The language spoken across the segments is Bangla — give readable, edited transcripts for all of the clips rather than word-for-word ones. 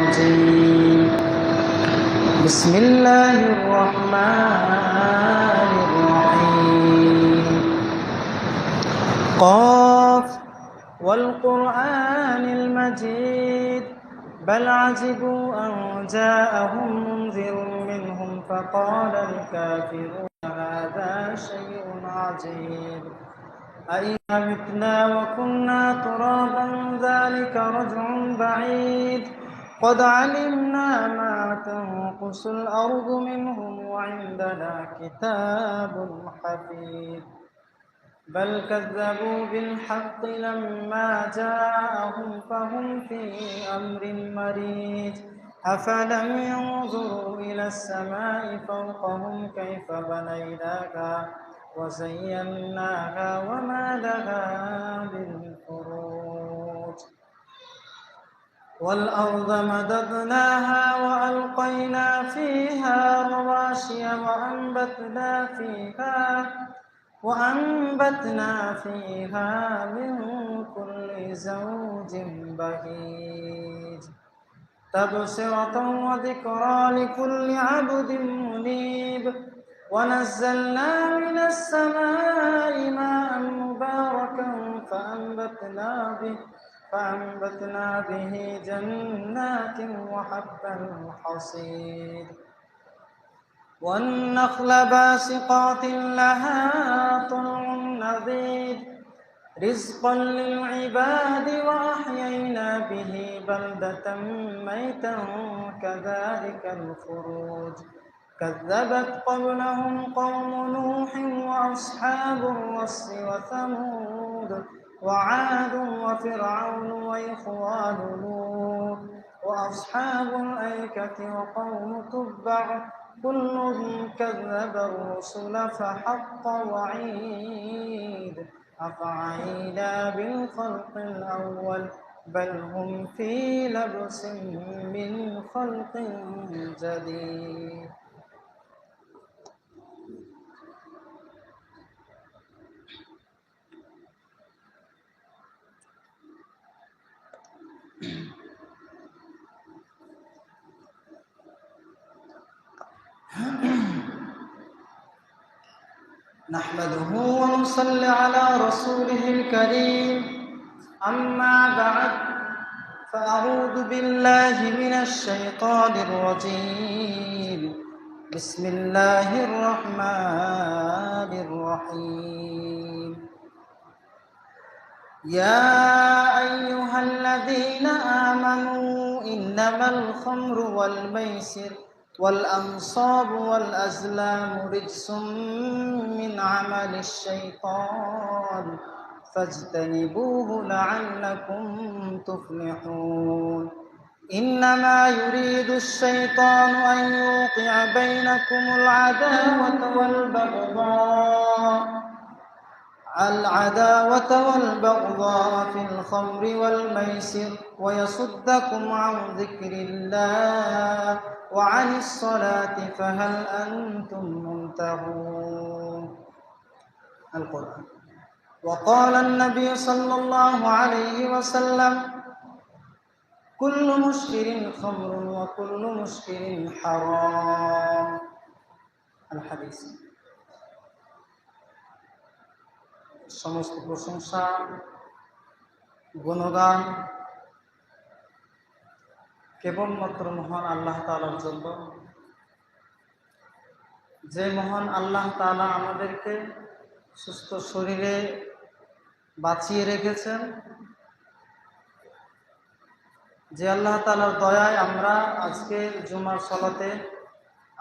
الرجيم بسم الله الرحمن الرحيم قاف والقرآن المجيد بل عجبوا أن جاءهم منذر منهم فقال الكافرون هذا شيء عجيب أإذا متنا وكنا ترابا ذلك رجع بعيد قد علمنا ما تنقص الأرض منهم وعندنا كتاب حفيظ بل كذبوا بالحق لما جاءهم فهم في أمر مريج أفلم ينظروا إلى السماء فوقهم كيف بنيناها وزيناها وما لها من فروج والأرض مددناها وألقينا فيها رواسي وأنبتنا فيها من كل زوج بهيج تبصرة وذكرى لكل عبد منيب ونزلنا من السماء ماء مباركا فأنبتنا به جنات وحب الحصيد والنخل باسقات لها طلع نضيد رزقا للعباد وأحيينا به بلدة ميتا كذلك الخروج كذبت قبلهم قوم نوح وأصحاب الرس وثمود وعاد وفرعون وإخوان لوط وأصحاب الأيكة وقوم تبع كل كذب الرسل فحق وعيد أفعينا بالخلق الأول بل هم في لبس من خلق جديد نحمده ونصلي على رسوله الكريم أما بعد فأعوذ بالله من الشيطان الرجيم بسم الله الرحمن الرحيم يا أيها الذين آمنوا إنما الخمر والميسر والأنصاب والأزلام رجس من عمل الشيطان فاجتنبوه لعلكم تفلحون إنما يريد الشيطان أن يوقع بينكم العداوة والبغضاء في الخمر والميسر ويصدكم عن ذكر الله وعن الصلاة فهل أنتم منتهون القرآن وقال النبي صلى الله عليه وسلم كل مسكر خمر وكل مسكر حرام الحديث সমস্ত প্রশংসা গুণগান কেবলমাত্র মহান আল্লাহ তাআলার জন্য, যে মহান আল্লাহ তাআলা আমাদেরকে সুস্থ শরীরে বাঁচিয়ে রেখেছেন, যে আল্লাহ তাআলার দয়ায় আমরা আজকে জুমার সালাতে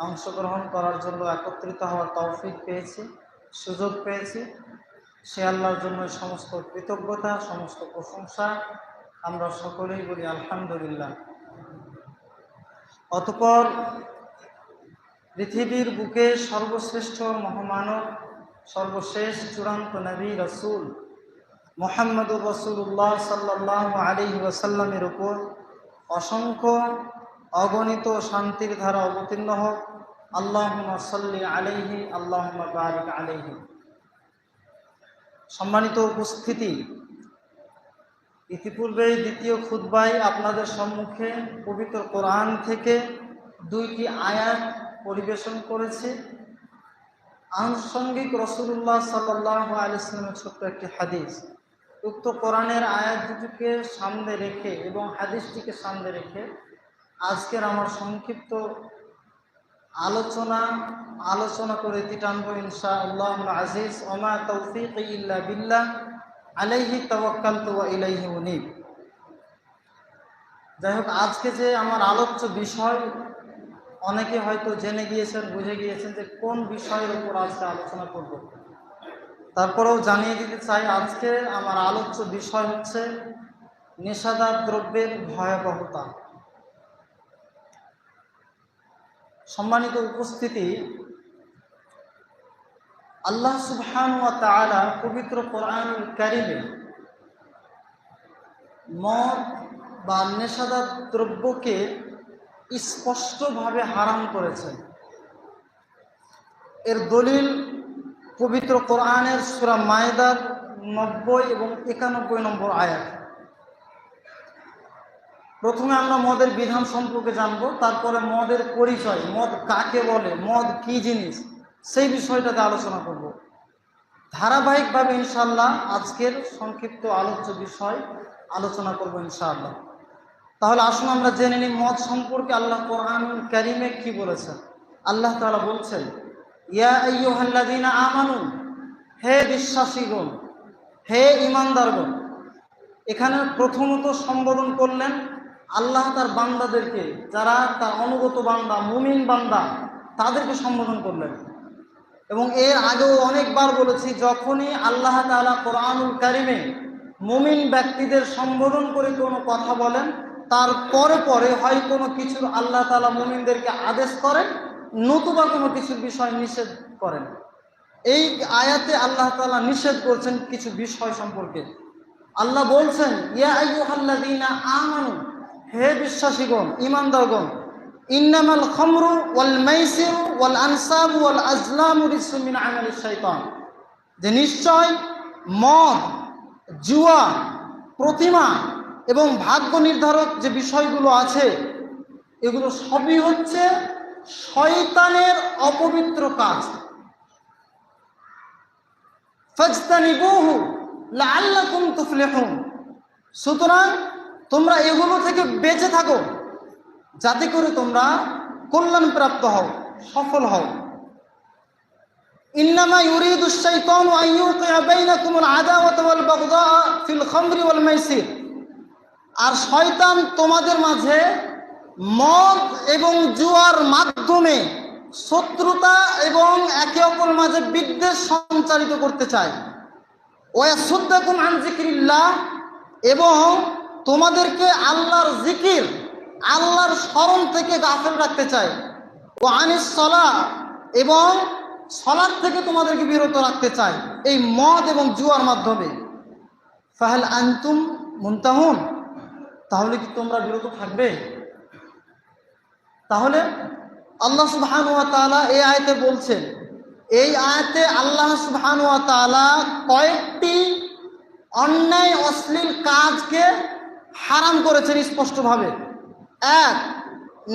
অংশগ্রহণ করার জন্য একত্রিত হওয়ার তৌফিক পেয়েছি, সুযোগ পেয়েছি, সে আল্লাহর জন্য সমস্ত কৃতজ্ঞতা, সমস্ত প্রশংসা আমরা সকলেই বলি আলহামদুলিল্লাহ। অতঃপর পৃথিবীর বুকে সর্বশ্রেষ্ঠ মহামানব, সর্বশেষ চূড়ান্ত নবী রাসূল মুহাম্মদুর রাসূলুল্লাহ সাল্লাল্লাহু আলাইহি ওয়াসাল্লামের উপর অসংখ্য অগণিত শান্তির ধারা অবতীর্ণ হোক। আল্লাহুম্মা সাল্লি আলাইহি আল্লাহুম্মা বারিক আলাইহি। সম্মানিত উপস্থিতি, ইতিপূর্বে দ্বিতীয় খুতবায় আপনাদের সম্মুখে পবিত্র কোরআন থেকে দুইটি আয়াত পরিবেশন করেছি। আনুষঙ্গিক রাসূলুল্লাহ সাল্লাল্লাহু আলাইহি ওয়াসাল্লামের ছোট্ট একটি হাদিস। উক্ত কোরআনের আয়াত দুটিকে সামনে রেখে এবং হাদিসটিকে সামনে রেখে আজকের আমার সংক্ষিপ্ত আলোচনা করে টানবো ইনশাআল্লাহুল আজিজ। ওমা তাওফীকি ইল্লা বিল্লাহ আলাইহি তাওয়াক্কালতু ওয়া ইলাইহি উনীব। যাই হোক, আজকে যে আমার আলোচ্য বিষয় অনেকে হয়তো জেনে গিয়েছেন, বুঝে গিয়েছেন যে কোন বিষয়ের উপর আজকে আলোচনা করব। তারপরেও জানিয়ে দিতে চাই, আজকে আমার আলোচ্য বিষয় হচ্ছে নেশাদার দ্রব্যের ভয়াবহতা। সম্মানিত উপস্থিতি, আল্লাহ সুবহানাহু ওয়া তাআলা পবিত্র কোরআনুল কারীমে মদ বা নেশাদার দ্রব্যকে স্পষ্টভাবে হারাম করেছেন। এর দলিল পবিত্র কোরআনের সূরা মায়েদার 90 এবং 91 নম্বর আয়াত। প্রথমে আমরা মদের বিধান সম্পর্কে জানব, তারপরে মদের পরিচয়, মদ কাকে বলে, মদ কি জিনিস, সেই বিষয়টাতে আলোচনা করব। ধারাবাহিকভাবে ইনশাআল্লাহ আজকের সংক্ষিপ্ত আলোচ্য বিষয় আলোচনা করব ইনশাআল্লাহ। তাহলে আসুন আমরা জেনে নিই মদ সম্পর্কে আল্লাহ কোরআনুল কারীমে কি বলেছেন। আল্লাহ তাআলা বলছেন, ইয়া আইয়ুহাল্লাযীনা আমানু, হে বিশ্বাসীগণ, হে ঈমানদারগণ। এখানে প্রথমত সম্বোধন করলেন আল্লাহ তার বান্দাদেরকে, যারা তার অনুগত বান্দা, মুমিন বান্দা, তাদেরকে সম্বোধন করলেন। এবং এর আগেও অনেকবার বলেছি, যখনই আল্লাহ তাআলা কোরআনুল কারীমে মুমিন ব্যক্তিদের সম্বোধন করে কোনো কথা বলেন, তার পরে পরে হয় কোনো কিছুর আল্লাহ তাআলা মুমিনদেরকে আদেশ করেন, নতুবা কোনো কিছুর বিষয় নিষেধ করেন। এই আয়াতে আল্লাহ তাআলা নিষেধ করছেন কিছু বিষয় সম্পর্কে। আল্লাহ বলছেন, ইয়া আইয়ুহাল্লাযীনা আমানু, হে বিশ্বাসীগণ, ঈমানদারগণ, ইন্নামাল খামরু ওয়াল মাইসিরু ওয়াল আনসাবু ওয়াল আজলামু রিজসুম মিন আমালিশ শাইতান, যে নিশ্চয় মদ, জুয়া, প্রতিমা এবং ভাগ্য নির্ধারক যে বিষয়গুলো আছে, এগুলো সবই হচ্ছে শয়তানের অপবিত্র কাজ। ফাজতানিবুহু লাআল্লাকুম তুফলিহুন, সুতরাং তোমরা এগুলো থেকে বেঁচে থাকো যাতে করে তোমরা কল্যাণ প্রাপ্ত হও, সফল হও। ইন্নামা ইউরিদুশ শাইতানু আন ইউকিআ বাইনাকুমুল আদাওয়াতা ওয়াল বাগদা ফিল খামরি ওয়াল মাইসির, আর শয়তান তোমাদের মাঝে মদ এবং জুয়ার মাধ্যমে শত্রুতা এবং একে অপরের মাঝে বিদ্বেষ সঞ্চারিত করতে চায়। ওয়াসুদ্দাকুম আন যিকরিল্লাহ, এবং তোমাদেরকে আল্লাহর জিকির, আল্লাহর স্মরণ থেকে গাফেল রাখতে চায়। ওয়া আনিস সালাহ, এবং সালাত থেকে তোমাদেরকে বিরত রাখতে চায় এই মদ এবং জুয়ার মাধ্যমে। ফাহাল আনতুম মুনতাহুন, তাহলে কি তোমরা বিরত থাকবে? তাহলে আল্লাহ সুবহানাহু ওয়া তাআলা এই আয়াতে বলছেন, এই আয়াতে আল্লাহ সুবহানাহু ওয়া তাআলা কয়েকটি অন্যায় অশ্লীল কাজকে হারাম করেছেন স্পষ্টভাবে। 1,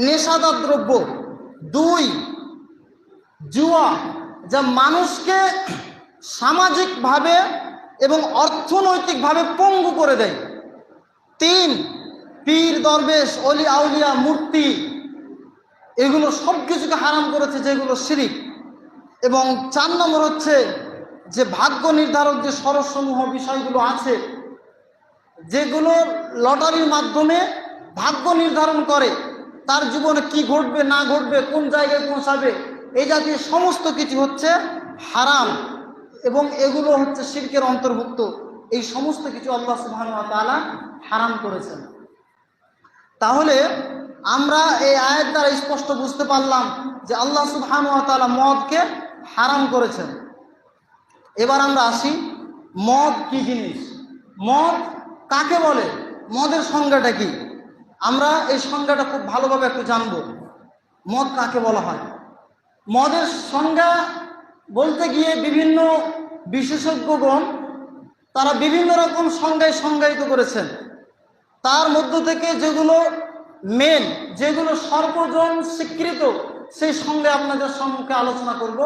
নেশাদার দ্রব্য। 2, জুয়া, যা মানুষকে সামাজিকভাবে এবং অর্থনৈতিকভাবে পঙ্গু করে দেয়। 3, পীর, দরবেশ, অলি আউলিয়া, মূর্তি, এগুলো সব কিছুকে হারাম করেছে যেগুলো শিরিক। এবং 4 নম্বর হচ্ছে যে ভাগ্য নির্ধারক যে ষড়সমূহ বিষয়গুলো আছে, যেগুলো লটারির মাধ্যমে ভাগ্য নির্ধারণ করে তার জীবনে কি ঘটবে না ঘটবে, কোন জায়গায় পৌঁছাবে, এই জাতীয় সমস্ত কিছু হচ্ছে হারাম এবং এগুলো হচ্ছে শিরকের অন্তর্ভুক্ত। এই সমস্ত কিছু আল্লাহ সুবহানাহু ওয়া তাআলা হারাম করেছেন। তাহলে আমরা এই আয়াত দ্বারা স্পষ্ট বুঝতে পারলাম যে আল্লাহ সুবহানাহু ওয়া তাআলা মদকে হারাম করেছেন। এবার আমরা আসি, মদ কি জিনিস, মদ কাকে বলে, মদের সংজ্ঞাটা কি। আমরা এই সংজ্ঞাটা খুব ভালোভাবে একটু জানব, মদ কাকে বলা হয়। মদের সংজ্ঞা বলতে গিয়ে বিভিন্ন বিশেষজ্ঞগণ তারা বিভিন্ন রকম সংজ্ঞায় সংজ্ঞায়িত করেছেন। তার মধ্য থেকে যেগুলো মেন, যেগুলো সর্বজন স্বীকৃত, সেই সঙ্গে আপনাদের সম্মুখে আলোচনা করব।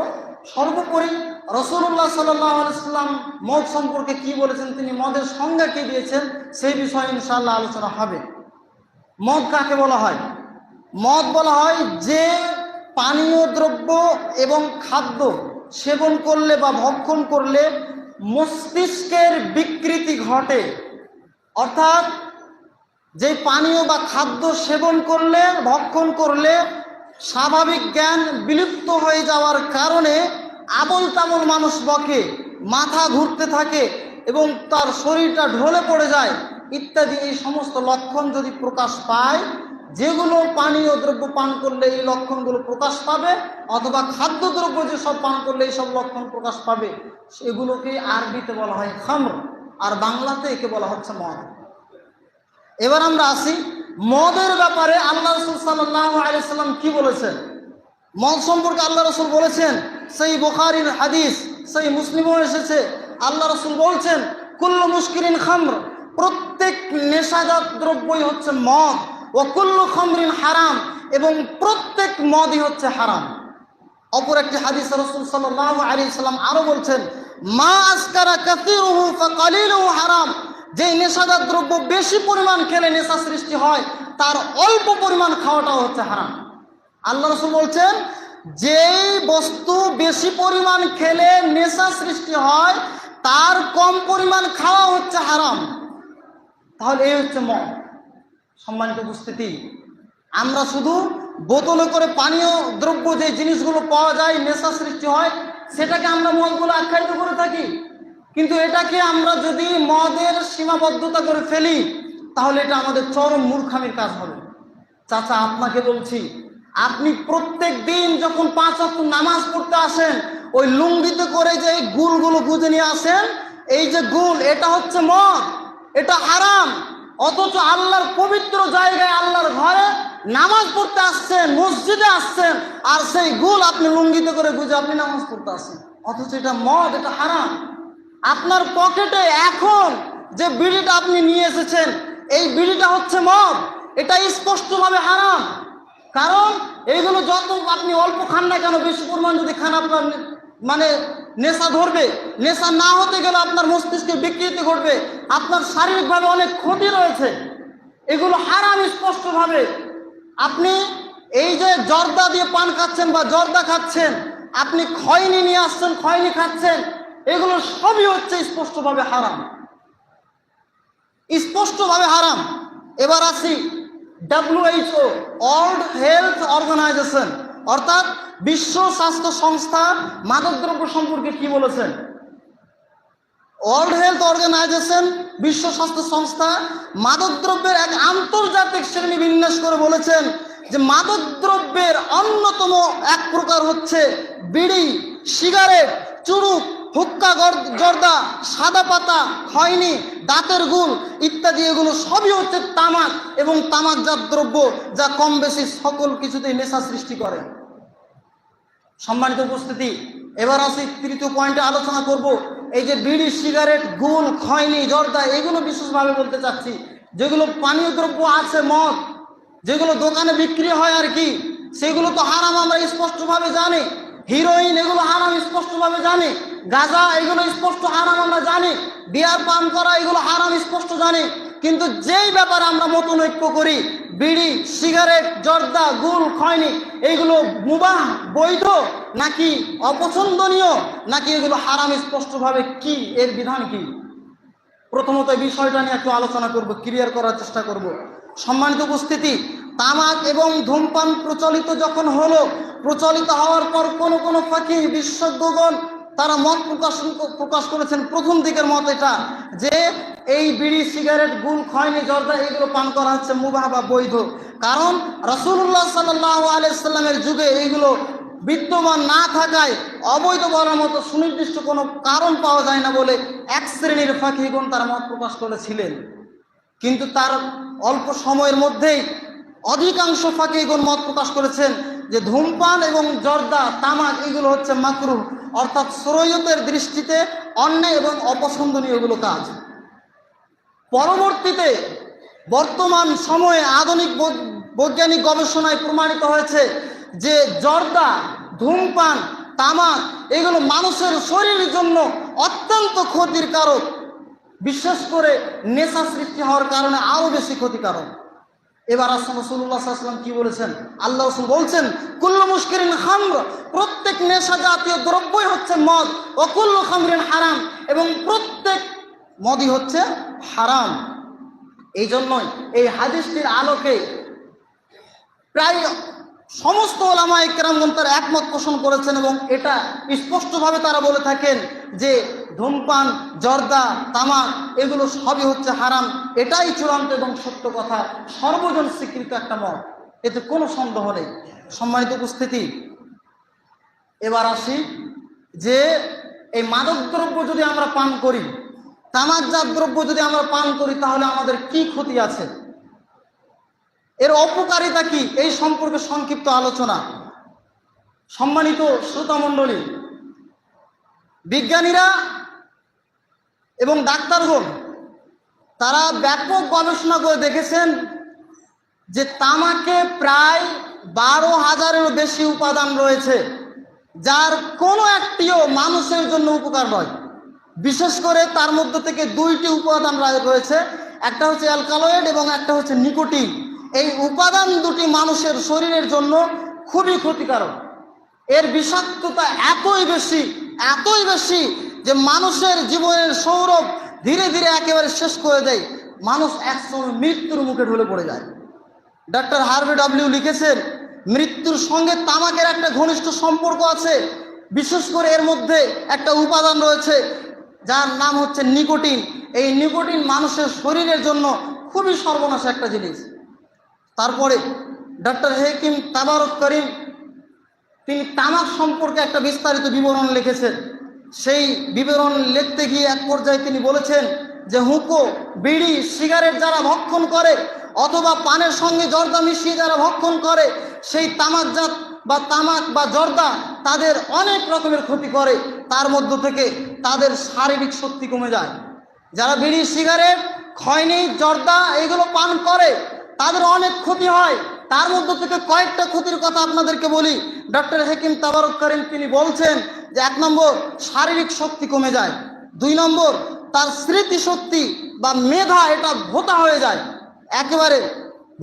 সর্বোপরি রাসূলুল্লাহ সাল্লাল্লাহু আলাইহি ওয়াসাল্লাম মদ সম্পর্কে কি বলেছেন, তিনি মদের সংজ্ঞা কি দিয়েছেন, সেই বিষয়ে ইনশাআল্লাহ আলোচনা হবে। মদ কাকে বলা হয়? মদ বলা হয় যে পানীয় দ্রব্য এবং খাদ্য সেবন করলে বা ভক্ষণ করলে মস্তিষ্কের বিকৃতি ঘটে। অর্থাৎ যে পানীয় বা খাদ্য সেবন করলে, ভক্ষণ করলে স্বাভাবিক জ্ঞান বিলুপ্ত হয়ে যাওয়ার কারণে আবল তাবল মানুষ বকে, মাথা ঘুরতে থাকে এবং তার শরীরটা ঢলে পড়ে যায় ইত্যাদি, এই সমস্ত লক্ষণ যদি প্রকাশ পায়, যেগুলো পানীয় দ্রব্য পান করলে এই লক্ষণগুলো প্রকাশ পাবে, অথবা খাদ্যদ্রব্য যেসব পান করলে এইসব লক্ষণ প্রকাশ পাবে, সেগুলোকে আরবিতে বলা হয় খামর, আর বাংলাতে একে বলা হচ্ছে মদ। এবার আমরা আসি মদের ব্যাপারে আল্লাহ রাসূল সাল্লাল্লাহু আলাইহি ওয়াসাল্লাম কি বলেছেন। মদ সম্পর্কে আল্লাহ রাসূল বলেছেন, সেই বুখারীর হাদিস, সেই মুসলিমও এসেছে, আল্লাহ রাসূল বলছেন কুল্লু মুশকিরিন খামর, প্রত্যেক নেশাজাত দ্রব্যই হচ্ছে মদ, ও কুল্লু খামরিন হারাম, এবং প্রত্যেক মদই হচ্ছে হারাম। অপর একটি হাদিস রাসূল সাল্লাল্লাহু আলাইহি ওয়াসাল্লাম আরো বলছেন, মা আসকারা কাসীরুহু ফাকালিলুহু হারাম, যে নেশাজাত দ্রব্য বেশি পরিমাণ খেলে নেশা সৃষ্টি হয়, তার অল্প পরিমাণ খাওয়াটাও হচ্ছে হারাম। আল্লাহ রাসূল বলছেন যেই বস্তু বেশি পরিমাণ খেলে নেশা সৃষ্টি হয়, তার কম পরিমাণ খাওয়া হচ্ছে হারাম। তাহলে এই হচ্ছে মদ। সম্মানিত উপস্থিতি, আমরা শুধু বোতলে করে পানীয় দ্রব্য যে জিনিসগুলো পাওয়া যায় নেশা সৃষ্টি হয়, সেটাকে আমরা মদ বলে আখ্যায়িত করে থাকি। কিন্তু এটাকে আমরা যদি মদের সীমাবদ্ধতা করে ফেলি, তাহলে এটা আমাদের চরম মূর্খামির কাজ হবে। চাচা, আপনাকে বলছি, আপনি প্রত্যেক দিন যখন 5 ওয়াক্ত নামাজ পড়তে আসেন, ওই লুঙ্গিতে করে যে গুলগুলো গুজে নিয়ে আসেন, এই যে গুল, এটা হচ্ছে মদ, এটা হারাম। অথচ আল্লাহর পবিত্র জায়গায়, আল্লাহর ঘরে নামাজ পড়তে আসছেন, মসজিদে আসছেন, আর সেই গুল আপনি লুঙ্গিতে করে গুজে আপনি নামাজ পড়তে আসছেন, অথচ এটা মদ, এটা হারাম। আপনার পকেটে এখন যে বিড়িটা আপনি নিয়ে এসেছেন, এই বিড়িটা হচ্ছে মদ, এটা স্পষ্টভাবে হারাম। কারণ এইগুলো যত আপনি অল্প খান না কেন, বেশি পরিমাণ যদি খান, আপনার মানে নেশা ধরবে। নেশা না হতে গেলে আপনার মস্তিষ্কে বিকৃতি ঘটবে, আপনার শারীরিকভাবে অনেক ক্ষতি রয়েছে। এগুলো হারাম স্পষ্টভাবে। আপনি এই যে জর্দা দিয়ে পান খাচ্ছেন বা জর্দা খাচ্ছেন, আপনি খৈনি নিয়ে আসছেন, খৈনি খাচ্ছেন, এগুলো সবই হচ্ছে স্পষ্টভাবে হারাম, স্পষ্টভাবে হারাম। এবার আসি WHO, ওয়ার্ল্ড হেলথ অর্গানাইজেশন, অর্থাৎ বিশ্ব স্বাস্থ্য সংস্থা মাদকদ্রব্য সম্পর্কে কি বলেছেন। ওয়ার্ল্ড হেলথ অর্গানাইজেশন, বিশ্ব স্বাস্থ্য সংস্থা, মাদকদ্রব্যের এক আন্তর্জাতিক শ্রেণী বিন্যাস করে বলেছেন যে মাদকদ্রব্যের অন্যতম এক প্রকার হচ্ছে বিড়ি, সিগারেট, চুরুট, হুক্কা, জর্দা, সাদা পাতা, খৈনি, দাঁতের গুল ইত্যাদি, এগুলো সবই হচ্ছে তামাক এবং তামাকজাত দ্রব্য, যা কম বেশি সকল কিছুতেই নেশা সৃষ্টি করে। সম্মানিত উপস্থিতি, এবার আসি তৃতীয় পয়েন্টে আলোচনা করব। এই যে বিড়ি, সিগারেট, গুল, খৈনি, জর্দা, এগুলো বিশেষভাবে বলতে চাচ্ছি। যেগুলো পানীয় দ্রব্য আছে, মদ, যেগুলো দোকানে বিক্রি হয় আর কি, সেগুলো তো হারাম, আমরা স্পষ্টভাবে জানি। হিরোইন, এগুলো হারাম স্পষ্টভাবে জানি। গাঁজা, এগুলো স্পষ্ট হারাম আমরা জানি। বিয়ার পান করা, এগুলো হারাম স্পষ্ট জানি। কিন্তু যেই ব্যাপারে আমরা মতনৈক্য করি, বিড়ি, সিগারেট, জর্দা, গুল, খৈনি, এইগুলো মুবাহ, বৈধ নাকি অপছন্দনীয়, নাকি এগুলো হারাম স্পষ্টভাবে, কি এর বিধান কি? প্রথমত এই বিষয়টা নিয়ে একটু আলোচনা করব, ক্লিয়ার করার চেষ্টা করব। সম্মানিত উপস্থিতি, তামাক এবং ধূমপান প্রচলিত হওয়ার পর কোনো ফাঁকি বিশেষজ্ঞগণ তারা মত প্রকাশ করেছেন। প্রথম দিকের মত এটা যে এই বিড়ি, সিগারেট, গুল, খৈনি, জর্দা এগুলো পান করা হচ্ছে মুবাহ বা বৈধ। কারণ রাসূলুল্লাহ সাল্লাল্লাহু আলাইহি সাল্লামের যুগে এইগুলো বিদ্যমান না থাকায় অবৈধ বলার মতো সুনির্দিষ্ট কোনো কারণ পাওয়া যায় না বলে এক শ্রেণীর ফাকিহগণ তারা মত প্রকাশ করেছিলেন। কিন্তু তার অল্প সময়ের মধ্যেই অধিকাংশ ফাকিহগণ মত প্রকাশ করেছেন যে ধূমপান এবং জর্দা, তামাক এগুলো হচ্ছে মাকরুহ, অর্থাৎ শরীয়তের দৃষ্টিতে অন্যায় এবং অপছন্দনীয় এগুলো কাজ। পরবর্তীতে বর্তমান সময়ে আধুনিক বৈজ্ঞানিক গবেষণায় প্রমাণিত হয়েছে যে জর্দা, ধূমপান, তামাক এগুলো মানুষের শরীরের জন্য অত্যন্ত ক্ষতির কারক। বিশেষ করে নেশা সৃষ্টি হওয়ার কারণে আরও বেশি ক্ষতিকারক। এবার আসুন রাসূলুল্লাহ সাল্লাল্লাহু আলাইহি ওয়াসাল্লাম কি বলেছেন? আল্লাহ রাসূল বলছেন, কুল্লু মুশকিরিন খামর, প্রত্যেক নেশা জাতীয় দ্রব্যই হচ্ছে মদ, ও কুল্লু খামরিন হারাম, এবং প্রত্যেক মদই হচ্ছে হারাম। এই জন্যই এই হাদিসটির আলোকে প্রায় সমস্ত ওলামায়ে কেরামগণ তারা একমত পোষণ করেছেন এবং এটা স্পষ্টভাবে তারা বলে থাকেন যে ধূমপান, জর্দা, তামাক এগুলো সবই হচ্ছে হারাম। এটাই চূড়ান্ত এবং সত্য কথা, সর্বজন স্বীকৃত একটা মত, এতে কোনো সন্দেহ নেই। সম্মানিত উপস্থিতি, এবার আসি যে এই মাদকদ্রব্য যদি আমরা পান করি, তামাকজাত দ্রব্য যদি আমরা পান করি, তাহলে আমাদের কি ক্ষতি আছে, এর অপকারিতা কি, এই সম্পর্কে সংক্ষিপ্ত আলোচনা। সম্মানিত শ্রোতামণ্ডলী, বিজ্ঞানীরা এবং ডাক্তারগণ তারা ব্যাপক গবেষণা করে দেখেছেন যে তামাকে প্রায় 12,000-এরও বেশি উপাদান রয়েছে, যার কোনো একটিও মানুষের জন্য উপকার নয়। বিশেষ করে তার মধ্যে থেকে 2টি উপাদান রয়েছে, একটা হচ্ছে অ্যালকালয়েড এবং একটা হচ্ছে নিকোটিন। এই উপাদান দুটি মানুষের শরীরের জন্য খুবই ক্ষতিকারক। এর বিষাক্ততা এতই বেশি যে মানুষের জীবনের সৌরভ ধীরে ধীরে একেবারে শেষ করে দেয়। মানুষ একসময় মৃত্যুর মুখে ঢলে পড়ে যায়। ডক্টর হার্ভে ডব্লিউ লিখেছেন, মৃত্যুর সঙ্গে তামাকের একটা ঘনিষ্ঠ সম্পর্ক আছে। বিশেষ করে এর মধ্যে একটা উপাদান রয়েছে যার নাম হচ্ছে নিকোটিন। এই নিকোটিন মানুষের শরীরের জন্য খুবই সর্বনাশ একটা জিনিস। তারপরে ডক্টর হেকিম তাবারক করিম তিনি তামাক সম্পর্কে একটা বিস্তারিত বিবরণ লিখেছেন। সেই বিবরণ লিখতে গিয়ে এক পর্যায়ে তিনি বলেছেন যে হুঁকো, বিড়ি, সিগারেট যারা ভক্ষণ করে অথবা পানের সঙ্গে জর্দা মিশিয়ে যারা ভক্ষণ করে, সেই তামাকজাত বা তামাক বা জর্দা তাদের অনেক রকমের ক্ষতি করে। তার মধ্য থেকে তাদের শারীরিক শক্তি কমে যায়। যারা বিড়ি, সিগারেট, খৈনি, জর্দা এগুলো পান করে তাদের অনেক ক্ষতি হয়। তার মধ্য থেকে কয়েকটা ক্ষতির কথা আপনাদেরকে বলি। ডক্টর হেকিম তাবারক করিম তিনি বলছেন যে 1 নম্বর, শারীরিক শক্তি কমে যায়। 2 নম্বর, তার স্মৃতিশক্তি বা মেধা এটা ভোঁতা হয়ে যায়, একেবারে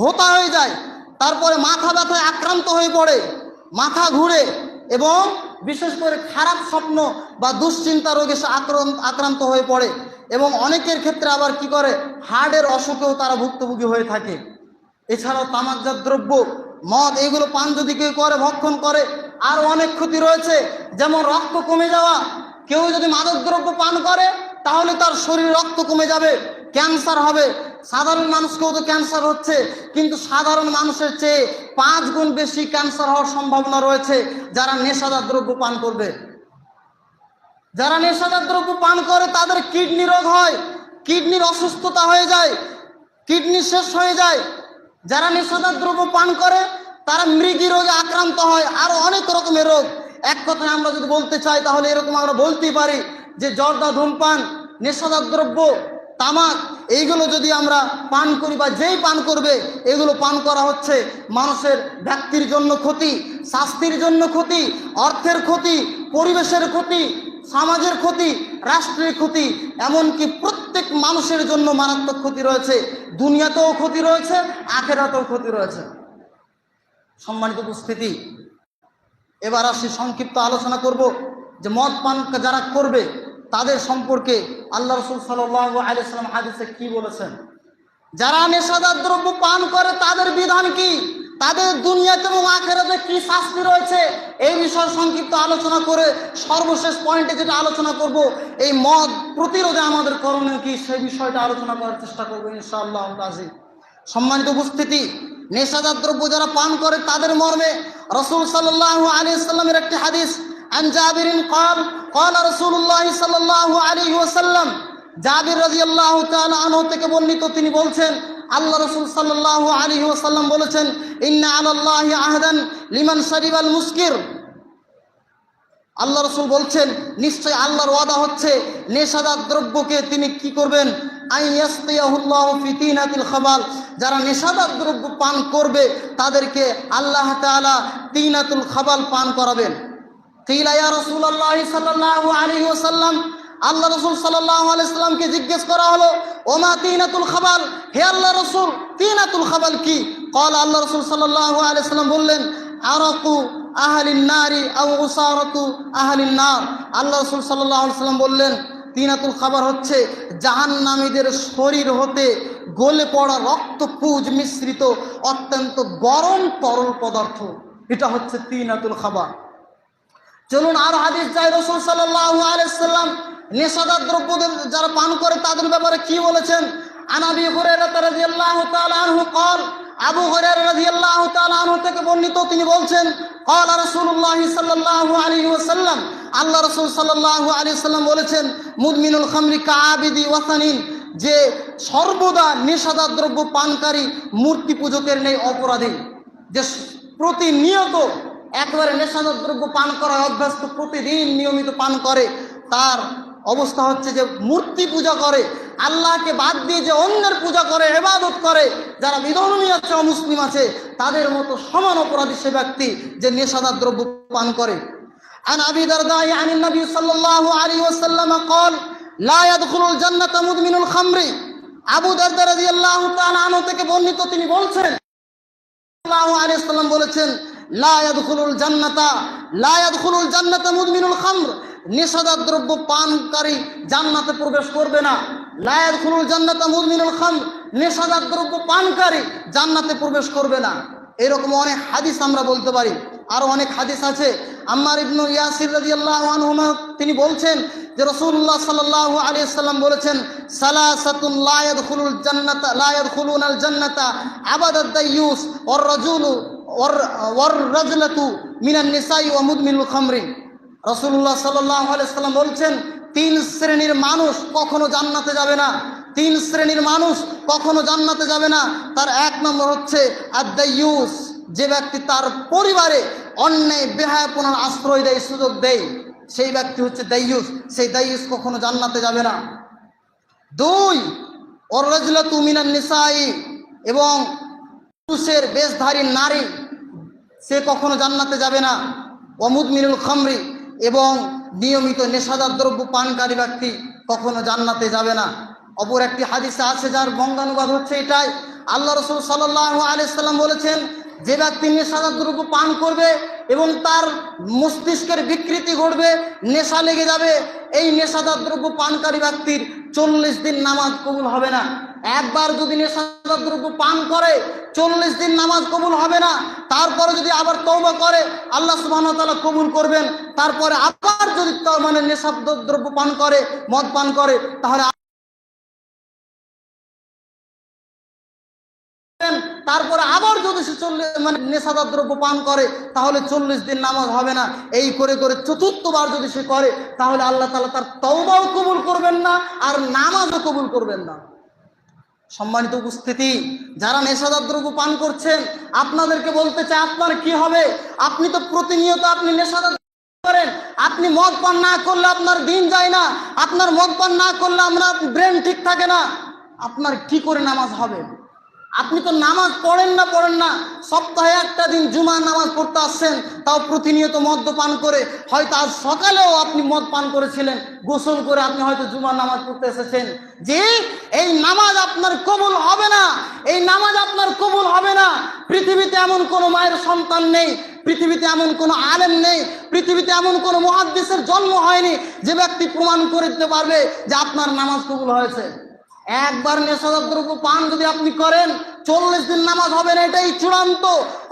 ভোঁতা হয়ে যায়। তারপরে মাথা ব্যথায় আক্রান্ত হয়ে পড়ে, মাথা ঘুরে এবং বিশেষ করে খারাপ স্বপ্ন বা দুশ্চিন্তা রোগে আক্রান্ত হয়ে পড়ে এবং অনেকের ক্ষেত্রে আবার কি করে, হার্টের অসুখেও তারা ভুক্তভোগী হয়ে থাকে। এছাড়াও তামাকজাত দ্রব্য, মদ এগুলো পান যদি কেউ করে, ভক্ষণ করে, আর অনেক ক্ষতি রয়েছে। যেমন রক্ত কমে যাওয়া। কেউ যদি মাদকদ্রব্য পান করে তাহলে তার শরীরে রক্ত কমে যাবে, ক্যান্সার হবে। সাধারণ মানুষকেও তো ক্যান্সার হচ্ছে, কিন্তু সাধারণ মানুষের চেয়ে 5 গুণ বেশি ক্যান্সার হওয়ার সম্ভাবনা রয়েছে যারা নেশাদার দ্রব্য পান করবে। যারা নেশাদার দ্রব্য পান করে তাদের কিডনি রোগ হয়, কিডনির অসুস্থতা হয়ে যায়, কিডনি শেষ হয়ে যায়। যারা নেশাদার দ্রব্য পান করে তারা মৃগী রোগে আক্রান্ত হয়, আরো অনেক রকমের রোগ। এক কথায় আমরা যদি বলতে চাই তাহলে এরকম আমরা বলতেই পারি যে জর্দা, ধূমপান, নেশাদার দ্রব্য, তামাক এইগুলো যদি আমরা পান করি বা যেই পান করবে, এগুলো পান করা হচ্ছে মানুষের ব্যক্তির জন্য ক্ষতি, স্বাস্থ্যের জন্য ক্ষতি, অর্থের ক্ষতি, পরিবেশের ক্ষতি, সমাজের ক্ষতি, রাষ্ট্রের ক্ষতি, এমনকি প্রত্যেক মানুষের জন্য মারাত্মক ক্ষতি রয়েছে। দুনিয়াতেও ক্ষতি রয়েছে, আখিরাতেও ক্ষতি রয়েছে। সম্মানিত উপস্থিতি, এবার আসি সংক্ষিপ্ত আলোচনা করব যে মদ পান যারা করবে তাদের সম্পর্কে আল্লাহ রাসূল সাল্লাল্লাহু আলাইহি ওয়াসাল্লাম হাদিসে কি বলেছেন। যারা নেশাদার দ্রব্য পান করে তাদের বিধান কি, তাদের দুনিয়াতে এবং আখিরাতে কি শাস্তি রয়েছে, এই বিষয়ে সংক্ষিপ্ত আলোচনা করে সর্বশেষ পয়েন্টে যেটা আলোচনা করব, এই মদ প্রতিরোধে আমাদের করণীয় কি, সেই বিষয়টা আলোচনা করার চেষ্টা করবো ইনশাআল্লাহ আজিম। সম্মানিত উপস্থিতি, নেশাদার দ্রব্য যারা পান করে তাদের মর্মে রাসূল সাল্লাল্লাহু আলাইহি ওয়াসাল্লামের একটি হাদিস, আন জাবিরিন قال قال رسول الله صلى الله عليه وسلم, জাবির রাদিয়াল্লাহু তাআলা আনহু থেকে বর্ণিত, তিনি বলছেন আল্লাহ রাসূল সাল্লাল্লাহু আলাইহি ওয়াসাল্লাম বলেছেন, ইন্না আলাল্লাহি আহদান লিমান শারিবাল মুসকির, আল্লাহ রসুল বলছেন নিশ্চয় আল্লাহর ওয়াদা হচ্ছে নেশাদার দ্রব্যকে তিনি কি করবেন, যারা নেশাদার দ্রব্য পান করবে তাদেরকে আল্লাহ তাআলা তিনাতুল খাবাল পান করাবেন। কিলা ইয়া রাসূলুল্লাহ সাল্লাল্লাহু আলাইহি ওয়াসাল্লাম, আল্লাহ রসুল সাল্লাল্লাহু আলাইহি ওয়াসাল্লামকে জিজ্ঞেস করা হলো, ওমা তিনাতুল খাবাল, হে আল্লাহ রসুল তিনাতুল খাবাল কি? ক্বাল, আল্লাহ রসুল সাল্লাল্লাহু আলাইহি ওয়াসাল্লাম বললেন, আরাকু আহলিন নারি আও উসারাতু আহলিন নার। আল্লাহ রসুল সাল্লাল্লাহু আলাইহি ওয়াসাল্লাম বললেন তিনাতুল খাবার হচ্ছে জাহান্নামীদের শরীর হতে গলে পড়া রক্তপুঞ্জ মিশ্রিত অত্যন্ত গরম তরল পদার্থ, এটা হচ্ছে তিনাতুল খাবার। চলুন আর হাদিস যাই, রাসূল সাল্লাল্লাহু আলাইহি ওয়াসাল্লাম নেশাদার দ্রব্যদের যারা পান করে তাদের ব্যাপারে কি বলেছেন? আন আবি হুরায়রা রাদিয়াল্লাহু তাআলা আনহু قال, আবু হুরায়রা রাদিয়াল্লাহু তাআলা আনহু থেকে বর্ণিত, তিনি বলছেন قال রাসূলুল্লাহ সাল্লাল্লাহু আলাইহি ওয়াসাল্লাম, আল্লাহ রাসূল সাল্লাল্লাহু আলাইহি ওয়াসাল্লাম বলেছেন, মুদমিনুল খামরি কাআবিদি ওয়াসানিন, যে সর্বদা নেশাদার দ্রব্য পানকারী মূর্তি পূজকের নেই অপরাধী। যে প্রতিনিয়ত একবারে নেশাদার দ্রব্য পান করার অভ্যস্ত, প্রতিদিন নিয়মিত পান করে, তার অবস্থা হচ্ছে যে মূর্তি পূজা করে, আল্লাহকে বাদ দিয়ে যে অন্যের পূজা করে, ইবাদত করে, যারা বিধর্মী আছে অমুসলিম আছে তাদের মতো সমান অপরাধী সে ব্যক্তি যে নেশাদার দ্রব্য পান করে। আন আবি দারদাই আনিন নবী সাল্লাল্লাহু আলাইহি ওয়াসাল্লাম قال, লা ইয়াদখুলুল জান্নাতা মুদমিনুল খামরি। আবু দারদা রাদিয়াল্লাহু তাআলা আনহু থেকে বর্ণিত, তিনি বলছেন সাল্লাল্লাহু আলাইহি ওয়াসাল্লাম বলেছেন, লা ইয়াদখুলুল জান্নাতা মুদমিনুল খামর, নেশাদার দ্রব্য পানকারী জান্নাতে প্রবেশ করবে না। লা ইয়াদখুলুল জান্নাতা মুদমিনুল খামর, নেশাদার দ্রব্য পানকারী জান্নাতে প্রবেশ করবে না। এরকম অনেক হাদিস আমরা বলতে পারি, আরো অনেক হাদিস আছে। আম্মার ইবনে ইয়াসির রাদিয়াল্লাহু আনহুমা তিনি বলছেন যে রাসূলুল্লাহ সাল্লাল্লাহু আলাইহি ওয়াসাল্লাম বলেছেন, সালাসাতুন লা ইয়াদখুলুনাল জান্নাতা আবাদাদ দাইয়ুস ওয়ার রাজুলু ওয়ার রাজলাতু মিনান নিসাই ওয়া মুদমিনুল খামরি। রাসূলুল্লাহ সাল্লাল্লাহু আলাইহি ওয়াসাল্লাম বলছেন, তিন শ্রেণীর মানুষ কখনো জান্নাতে যাবে না, তিন শ্রেণীর মানুষ কখনো জান্নাতে যাবে না। তার এক নম্বর হচ্ছে আদ-দাইয়ুস, যে ব্যক্তি তার পরিবারে অন্যায় বেহায়াপনার আশ্রয় দেয়, সুযোগ দেয়, সেই ব্যক্তি হচ্ছে দাইয়ুস, সেই দাইয়ুস কখনো জান্নাতে যাবে না। দুই, ওয়ার রাজলাতু মিনান নিসাই, এবং পুরুষের বেশধারী নারী, সে কখনো জান্নাতে যাবে না। ওয়া মুদমিনুল খামরি, এবং নিয়মিত নেশাদার দ্রব্য পানকারী ব্যক্তি কখনো জান্নাতে যাবে না। অপর একটি হাদিসে আছে যার বঙ্গানুবাদ হচ্ছে এটাই, আল্লাহ রাসূল সাল্লাল্লাহু আলাইহি ওয়াসাল্লাম বলেছেন, যে ব্যক্তি নেশাদার দ্রব্য পান করবে এবং তার মস্তিষ্কের বিকৃতি ঘটবে, নেশা লেগে যাবে, এই নেশাদার দ্রব্য পানকারী ব্যক্তির 40 দিন নামাজ কবুল হবে না। একবার যদি নেশাদার দ্রব্য পান করে 40 দিন নামাজ কবুল হবে না। তারপরে যদি আবার তওবা করে আল্লাহ সুবহানাহু ওয়া তাআলা কবুল করবেন। তারপরে আবার যদি নেশাদার দ্রব্য পান করে, মদ পান করে, তাহলে তারপরে আবার যদি সে নেশাদার দ্রব্য পান করে তাহলে 40 দিন নামাজ হবে না। এই করে করে চতুর্থবার যদি সে করে তাহলে আল্লাহ তাআলা তার তওবাও কবুল করবেন না আর নামাজও কবুল করবেন না। সম্মানিত উপস্থিতি, যারা নেশাদার দ্রব্য পান করছেন আপনাদেরকে বলতে চাই, আপনার কি হবে? আপনি তো প্রতিনিয়ত আপনি নেশাদার করেন, আপনি মদ পান না করলে আপনার দিন যায় না, আপনার মদ পান না করলে আপনার ব্রেন ঠিক থাকে না, আপনার কি করে নামাজ হবে? আপনি তো নামাজ পড়েন না, সপ্তাহে একটা দিন জুমার নামাজ পড়তে আসছেন, তাও প্রতিনিয়ত মদ্যপান করে। হয়তো আজ সকালেও আপনি মদ পান করেছিলেন, গোসল করে আপনি হয়তো জুমার নামাজ পড়তে এসেছেন। যে এই নামাজ আপনার কবুল হবে না, এই নামাজ আপনার কবুল হবে না। পৃথিবীতে এমন কোনো মায়ের সন্তান নেই, পৃথিবীতে এমন কোনো আলেম নেই, পৃথিবীতে এমন কোনো মুহাদ্দিসের জন্ম হয়নি যে ব্যক্তি প্রমাণ করে দিতে পারবে যে আপনার নামাজ কবুল হয়েছে। একবার নেশাদার দ্রব্য পান যদি আপনি করেন 40 দিন নামাজ হবে না, এটাই চূড়ান্ত।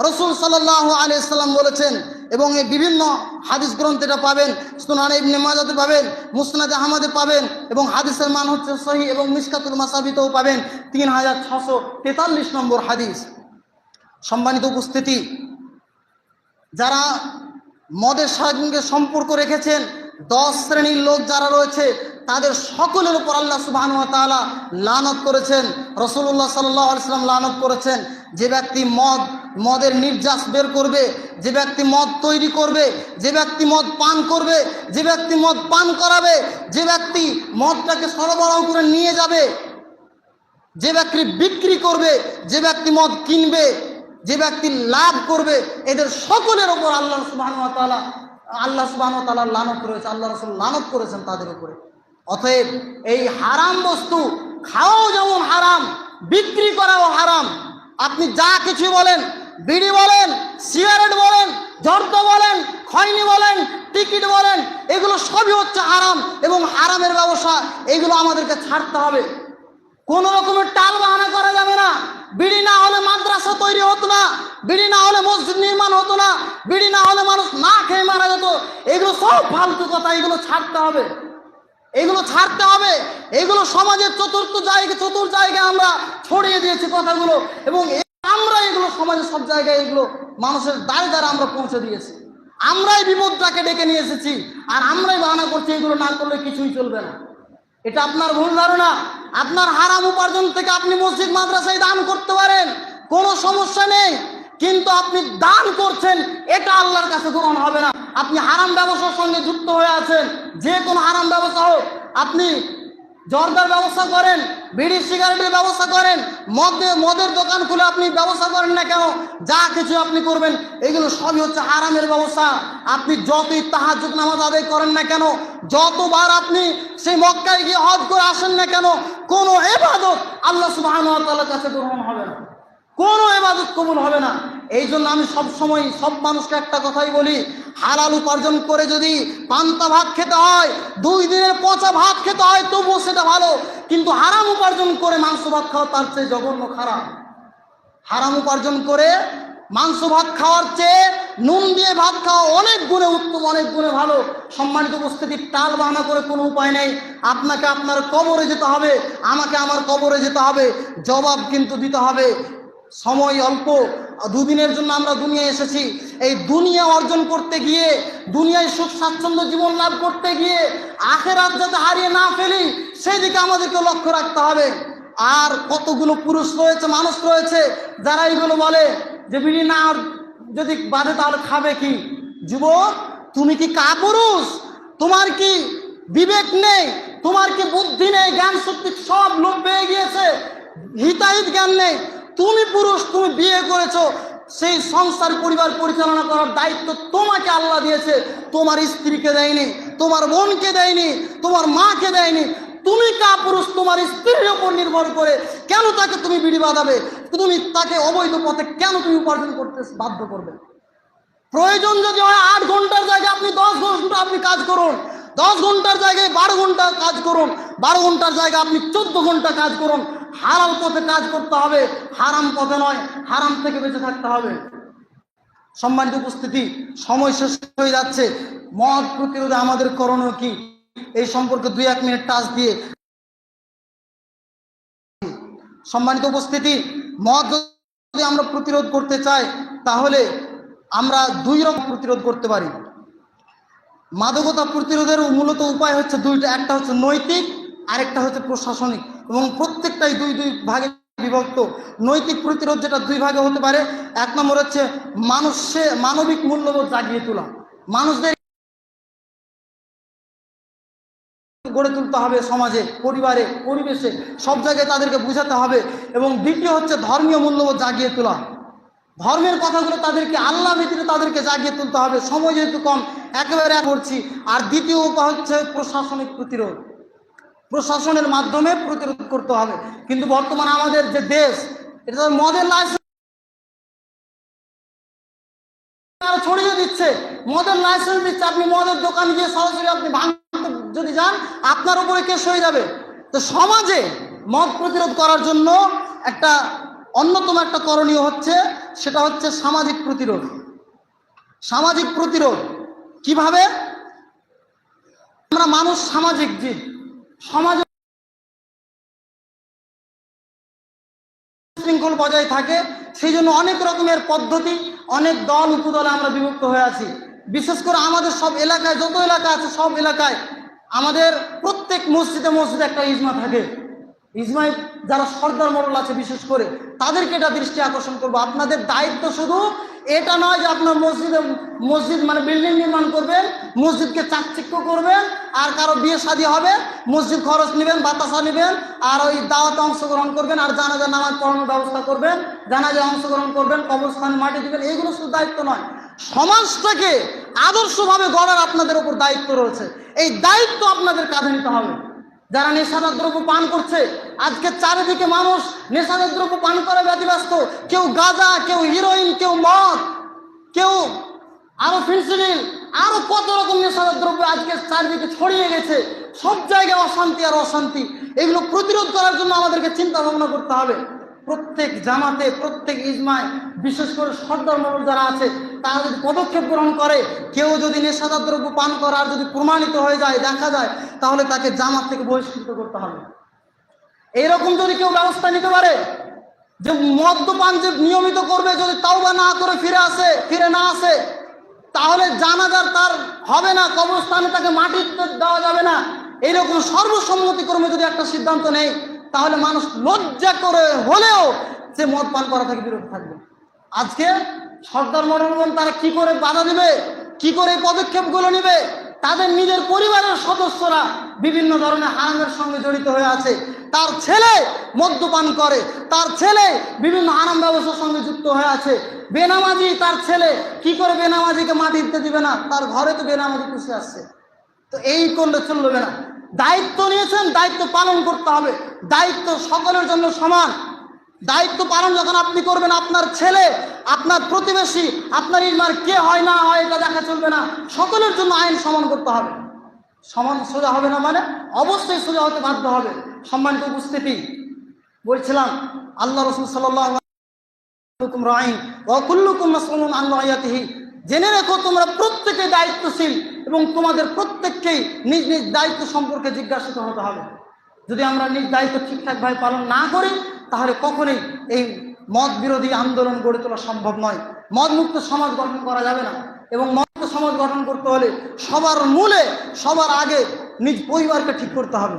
রাসূল সাল্লাল্লাহু আলাইহি ওয়াসাল্লাম বলেছেন, এবং এই বিভিন্ন হাদিস গ্রন্থে এটা পাবেন, সুনান ইবনে মাজাতে পাবেন, মুসনাদে আহমদে পাবেন, এবং হাদিসের মান হচ্ছে সহিহ, এবং মিশকাতুল মাসাবিতেও পাবেন 3643 নম্বর হাদিস। সম্মানিত উপস্থিতি, যারা মদের সঙ্গে সম্পর্ক রেখেছেন 10 শ্রেণীর লোক যারা রয়েছে তাদের সকলের উপর আল্লাহ সুবহানাহু ওয়া তাআলা লানত করেছেন। রাসূলুল্লাহ সাল্লাল্লাহু আলাইহি ওয়াসাল্লাম লানত করেছেন, যে ব্যক্তি মদের নির্যাস বের করবে, যে ব্যক্তি মদ তৈরি করবে, যে ব্যক্তি মদ পান করবে, যে ব্যক্তি মদ পান করাবে, যে ব্যক্তি মদটাকে সরবরাহ করে নিয়ে যাবে, যে ব্যক্তি বিক্রি করবে, যে ব্যক্তি মদ কিনবে, যে ব্যক্তি লাভ করবে, এদের সকলের ওপর আল্লাহ সুবহানাহু ওয়া তাআলা লানত রয়েছে। আল্লাহ রাসূল লানত করেছেন তাদের উপরে। অতএব এই হারাম বস্তু খাওয়াও যেমন হারাম, বিক্রি করাও হারাম। আপনি যা কিছু বলেন, বিড়ি বলেন, সিগারেট বলেন, জর্দা বলেন, খৈনি বলেন, টিকিট বলেন, এগুলো সবই হচ্ছে হারাম এবং হারামের ব্যবসা। এগুলো আমাদেরকে ছাড়তে হবে। কোন রকমের টাল বাহানা করা যাবে না। বিড়ি না হলে মাদ্রাসা তৈরি হতো না, বিড়ি না হলে মসজিদ নির্মাণ হতো না, বিড়ি না হলে মানুষ না খেয়ে মারা যেত। এগুলো সব ফালতু কথা, এগুলো ছাড়তে হবে, এগুলো ছাড়তে হবে। এগুলো সমাজের চতুর্থ জায়গায় আমরা ছড়িয়ে দিয়েছি কথাগুলো, এবং আমরা এগুলো সমাজের সব জায়গায় এগুলো মানুষের দ্বারে দ্বারে আমরা পৌঁছে দিয়েছি। আমরাই বিপদটাকে ডেকে নিয়ে এসেছি, আর আমরাই বাহানা করছি এগুলো না করলে কিছুই চলবে না। এটা আপনার ভুল ধারণা। আপনার হারাম উপার্জন থেকে আপনি মসজিদ মাদ্রাসায় দান করতে পারেন, কোনো সমস্যা নেই, কিন্তু আপনি দান করছেন এটা আল্লাহর কাছে গ্রহণ হবে না। আপনি হারাম ব্যবসার সঙ্গে যুক্ত হয়ে আছেন, যে কোনো হারাম ব্যবসা হোক, আপনি জর্দার ব্যবসা করেন, বিড়ি সিগারেটের ব্যবসা করেন, মদের দোকান খুলে আপনি ব্যবসা করেন না কেন, যা কিছু আপনি করবেন এগুলো সবই হচ্ছে হারামের ব্যবসা। আপনি যতই তাহাজ্জুদ নামাজ আদায় করেন না কেন, যতবার আপনি সেই মক্কায় গিয়ে হজ করে আসেন না কেন, কোনো ইবাদত আল্লাহ সুবহানাহু ওয়া তাআলার কাছে গ্রহণ হবে না, কোনো ইবাদত কবুল হবে না। এই জন্য আমি সবসময় সব মানুষকে একটা কথাই বলি, হালাল উপার্জন করে যদি পান্তা ভাত খেতে হয়, 2 দিনের পচা ভাত খেতে হয়, তবুও সেটা ভালো, কিন্তু হারাম উপার্জন করে মাংস ভাত খাওয়া তার চেয়ে জঘন্য খারাপ। হারাম উপার্জন করে মাংস ভাত খাওয়ার চেয়ে নুন দিয়ে ভাত খাওয়া অনেক গুণে উত্তম, অনেক গুণে ভালো। সম্মানিত উপস্থিতি, টাল বাহানা করে কোনো উপায় নেই। আপনাকে আপনার কবরে যেতে হবে, আমাকে আমার কবরে যেতে হবে, জবাব কিন্তু দিতে হবে। সময় অল্প, 2 দিনের জন্য আমরা দুনিয়ায় এসেছি। এই দুনিয়া অর্জন করতে গিয়ে, দুনিয়ায় সুখ স্বাচ্ছন্দ্য জীবন লাভ করতে গিয়ে আখিরাত যাতে হারিয়ে না ফেলি, সেই দিকে আমাদেরকে লক্ষ্য রাখতে হবে। আর কতগুলো পুরুষ রয়েছে, মানুষ রয়েছে যারা এইগুলো বলে যে বিড়ি না যদি বাঁধে তাহলে খাবে কি। যুবক, তুমি কি কাপুরুষ? তোমার কি বিবেক নেই? তোমার কি বুদ্ধি নেই? জ্ঞান শক্তি সব লোপ পেয়ে গিয়েছে, হিতাহিত জ্ঞান নেই। তুমি পুরুষ, তুমি বিয়ে করেছো, সেই সংসার পরিবার পরিচালনা করার দায়িত্ব তোমাকে আল্লাহ দিয়েছে, তোমার স্ত্রীকে দেয়নি, তোমার বোনকে দেয়নি, তোমার মাকে দেয়নি। তুমি কাপুরুষ, তোমার স্ত্রীর উপর নির্ভর করে কেন তাকে তুমি বিড়ি বাঁধাবে? তুমি তাকে অবৈধ পথে কেন তুমি উপার্জন করতে বাধ্য করবে? প্রয়োজন যদি হয় 8 ঘন্টার জায়গায় আপনি 10 ঘন্টা আপনি কাজ করুন, 10 ঘন্টার জায়গায় 12 ঘন্টা কাজ করুন, 12 ঘন্টার জায়গায় আপনি 14 ঘন্টা কাজ করুন। হালাল পথে কাজ করতে হবে, হারাম পথে নয়। হারাম থেকে বেঁচে থাকতে হবে। সম্মানিত উপস্থিতি, সময় শেষ হয়ে যাচ্ছে। মদ প্রতিরোধে আমাদের করণীয় কি, এই সম্পর্কে 2-1 মিনিট টাচ দিয়ে। সম্মানিত উপস্থিতি, মদ যদি আমরা প্রতিরোধ করতে চাই তাহলে আমরা 2 রকম প্রতিরোধ করতে পারি। মাদকতা প্রতিরোধের মূলত উপায় হচ্ছে 2টা, একটা হচ্ছে নৈতিক, আরেকটা হচ্ছে প্রশাসনিক, এবং প্রত্যেকটাই 2 ভাগে বিভক্ত। নৈতিক প্রতিরোধ যেটা 2 ভাগে হতে পারে, 1 নম্বর হচ্ছে মানবিক মূল্যবোধ জাগিয়ে তোলা, মানুষদের গড়ে তুলতে হবে, সমাজে, পরিবারে, পরিবেশে, সব জায়গায় তাদেরকে বুঝাতে হবে। এবং দ্বিতীয় হচ্ছে ধর্মীয় মূল্যবোধ জাগিয়ে তোলা, ধর্মের কথাগুলো তাদেরকে, আল্লাহ ভিত্তিতে তাদেরকে জাগিয়ে তুলতে হবে। সময় যেহেতু কম, একেবারে করছি। আর দ্বিতীয় উপায় হচ্ছে প্রশাসনিক প্রতিরোধ, প্রশাসনের মাধ্যমে প্রতিরোধ করতে হবে। কিন্তু বর্তমানে আমাদের যে দেশ, এটা মদের লাইসেন্স ছড়িয়ে দিচ্ছে, মদের লাইসেন্স দিচ্ছে। আপনি মদের দোকান গিয়ে সরাসরি আপনি ভাঙতে যদি যান, আপনার উপরে কেস হয়ে যাবে। তো সমাজে মদ প্রতিরোধ করার জন্য অন্যতম একটা করণীয় হচ্ছে, সেটা হচ্ছে সামাজিক প্রতিরোধ। সামাজিক প্রতিরোধ কিভাবে? আমরা মানুষ সামাজিক জীব, সমাজে শৃঙ্খল বজায় থাকে, সেই জন্য অনেক রকমের পদ্ধতি, অনেক দল উপদলে আমরা বিভক্ত হয়ে আছি। বিশেষ করে আমাদের সব এলাকায়, যত এলাকা আছে সব এলাকায় আমাদের প্রত্যেক মসজিদে মসজিদে একটা ইজমা থাকে। ইজমায় যারা সর্দার মডেল আছে বিশেষ করে তাদেরকে এটা দৃষ্টি আকর্ষণ করবো, আপনাদের দায়িত্ব শুধু এটা নয় যে আপনার মসজিদ মানে বিল্ডিং নির্মাণ করবেন, মসজিদকে চাকচিক্য করবেন, আর কারো বিয়ে শাদী হবে মসজিদ খরচ নেবেন, বাতাসা নেবেন, আর ওই দাওয়াতে অংশগ্রহণ করবেন, আর জানাজার নামাজ পড়ানোর ব্যবস্থা করবেন, জানাজায় অংশগ্রহণ করবেন, কবরস্থানে মাটি দিবেন। এইগুলো শুধু দায়িত্ব নয়, সমাজটাকে আদর্শভাবে গড়ার আপনাদের উপর দায়িত্ব রয়েছে। এই দায়িত্ব আপনাদের কাঁধে নিতে হবে। যারা নেশাদার দ্রব্য পান করছে, আজকে চারিদিকে মানুষ নেশাদার দ্রব্য পান করে ব্যতিব্যস্ত। কেউ গাঁজা, কেউ হিরোইন, কেউ মদ, কেউ আরো ফেন্সিডিল, আরো কত রকম নেশাদার দ্রব্য আজকে চারিদিকে ছড়িয়ে গেছে। সব জায়গায় অশান্তি আর অশান্তি। এগুলো প্রতিরোধ করার জন্য আমাদেরকে চিন্তা ভাবনা করতে হবে। প্রত্যেক জামাতে, প্রত্যেক ইজমায়, বিশেষ করে সর্দার মহল যারা আছে, তারা যদি পদক্ষেপ গ্রহণ করে, কেউ যদি নেশাদার দ্রব্য পান করার যদি প্রমাণিত হয়ে যায়, দেখা যায়, তাহলে তাকে জামাত থেকে বহিষ্কৃত করতে হবে। এইরকম যদি কেউ ব্যবস্থা নিতে পারে যে মদ্যপান যে নিয়মিত করবে, যদি তাওবা না করে ফিরে না আসে, তাহলে জানাজার তার হবে না, কবরস্থানে তাকে মাটি দেওয়া যাবে না, এইরকম সর্বসম্মতিক্রমে যদি একটা সিদ্ধান্ত নেই, তাহলে মানুষ লজ্জা করে হলেও সে মদ পান করা থেকে বিরত থাকবে। আজকে সর্দার মনোরঞ্জন তারা কি করে বাধা দিবে, কি করে পদক্ষেপগুলো নেবে? তাদের নিজের পরিবারের সদস্যরা বিভিন্ন ধরনের হারামের সঙ্গে জড়িত হয়ে আছে। তার ছেলে মদ্যপান করে, তার ছেলে বিভিন্ন হারাম ব্যবসার সঙ্গে যুক্ত হয়ে আছে। বেনামাজি তার ছেলে, কি করে বেনামাজিকে মাটি দিতে দিবে না? তার ঘরে তো বেনামাজি পুষে আসছে। তো এই করলে চলবে না। দায়িত্ব নিয়েছেন, দায়িত্ব পালন করতে হবে। দায়িত্ব সকলের জন্য সমান। দায়িত্ব পালন যখন আপনি করবেন, আপনার ছেলে, আপনার প্রতিবেশী, আপনার ইমার কে হয় না হয় এটা দেখা চলবে না। সকলের জন্য আইন সমান করতে হবে। সমান সোজা হবে না মানে অবশ্যই সোজা হতে বাধ্য হবে। সম্মানিত উপস্থিতি, বলছিলাম আল্লাহ রাসূল সাল্লাল্লাহু আলাইহি ওয়াসাল্লাম রাঈন ওয়া কুল্লুকুম মাসউলুন আন রাইয়াতিহি, জেনে রেখো তোমরা প্রত্যেকে দায়িত্বশীল এবং তোমাদের প্রত্যেককেই নিজ নিজ দায়িত্ব সম্পর্কে জিজ্ঞাসিত হতে হবে। যদি আমরা নিজ দায়িত্ব ঠিকঠাকভাবে পালন না করি, তাহলে কখনোই এই মদ বিরোধী আন্দোলন গড়ে তোলা সম্ভব নয়। মদ মুক্ত সমাজ গঠন করা যাবে না। এবং মদ সমাজ গঠন করতে হলে সবার মূলে, সবার আগে নিজ পরিবারকে ঠিক করতে হবে।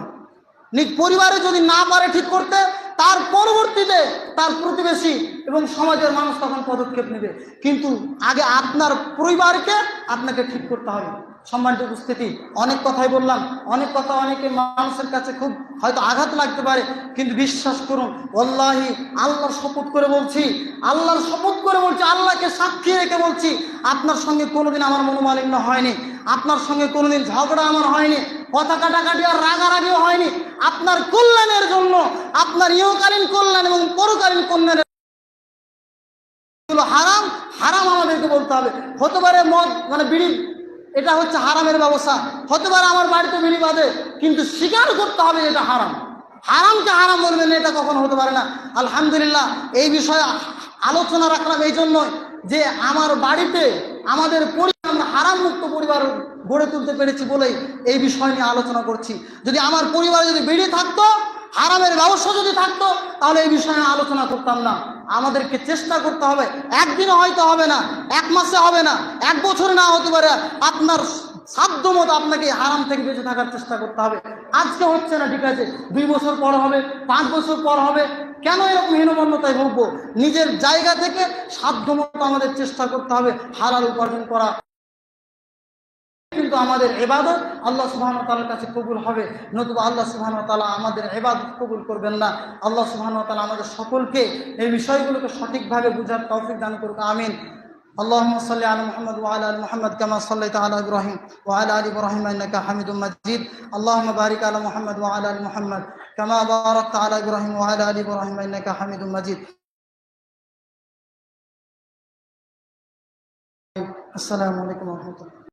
নিজ পরিবারে যদি না পারে ঠিক করতে, তার পরবর্তীতে তার প্রতিবেশী এবং সমাজের মানুষ তখন পদক্ষেপ নেবে। কিন্তু আগে আপনার পরিবারকে আপনাকে ঠিক করতে হবে। সম্মানিত উপস্থিতি, অনেক কথাই বললাম, অনেক কথা অনেকে মানুষের কাছে খুব হয়তো আঘাত লাগতে পারে, কিন্তু বিশ্বাস করুন, ওয়াল্লাহি আল্লাহর শপথ করে বলছি, আল্লাহর শপথ করে বলছি, আল্লাহকে সাক্ষী রেখে বলছি, আপনার সঙ্গে কোনোদিন আমার মনোমালিন্য হয়নি, আপনার সঙ্গে কোনোদিন ঝগড়া আমার হয়নি, কথা কাটাকাটি আর রাগারাগিও হয়নি। আপনার কল্যাণের জন্য, আপনার ইহকালীন কল্যাণ এবং পরকালীন কল্যাণের হারাম হারাম আমাদেরকে বলতে হবে। হতে পারে মদ মানে বিড়ি, এটা হচ্ছে হারামের ব্যবস্থা। হতে পারে আমার বাড়িতে বিড়ি বাঁধে, কিন্তু স্বীকার করতে হবে এটা হারাম। হারামকে হারাম বলবেন না, এটা কখনো হতে পারে না। আলহামদুলিল্লাহ, এই বিষয়ে আলোচনা রাখলাম এই জন্যই যে আমার বাড়িতে আমাদের আমরা হারাম মুক্ত পরিবার গড়ে তুলতে পেরেছি বলেই এই বিষয় নিয়ে আলোচনা করছি। যদি আমার পরিবারে যদি বিড়ি থাকতো, হারামের ব্যবসা যদি থাকতো, তাহলে এই বিষয়ে আলোচনা করতাম না। আমাদেরকে চেষ্টা করতে হবে। একদিনে হয়তো হবে না, এক মাসে হবে না, এক বছরে না হতে পারে। আপনার সাধ্য মতো আপনাকে হারাম থেকে বেঁচে থাকার চেষ্টা করতে হবে। আজকে হচ্ছে না, ঠিক আছে, 2 বছর পর হবে, 5 বছর পর হবে। কেন এরকম হীনমন্যতায় ভুগবো? নিজের জায়গা থেকে সাধ্য মতো আমাদের চেষ্টা করতে হবে হালাল উপার্জন করা। কিন্তু আমাদের ইবাদত আল্লাহ সুবহানাহু ওয়া তাআলার কাছে কবুল হবে, নতুবা আল্লাহ সুবহানাহু ওয়া তাআলা আমাদের ইবাদত কবুল করবেন না। আল্লাহ সুবহানাহু ওয়া তাআলা আমাদের সকলকে এই বিষয়গুলোকে সঠিকভাবে বুঝার তৌফিক দান করুক। আমিন। اللهم صل على محمد وعلى ال محمد كما صليت على ابراهيم وعلى ال ابراهيم انك حميد مجيد. اللهم بارك على محمد وعلى ال محمد كما باركت على ابراهيم وعلى ال ابراهيم انك حميد مجيد. السلام عليكم ورحمة الله.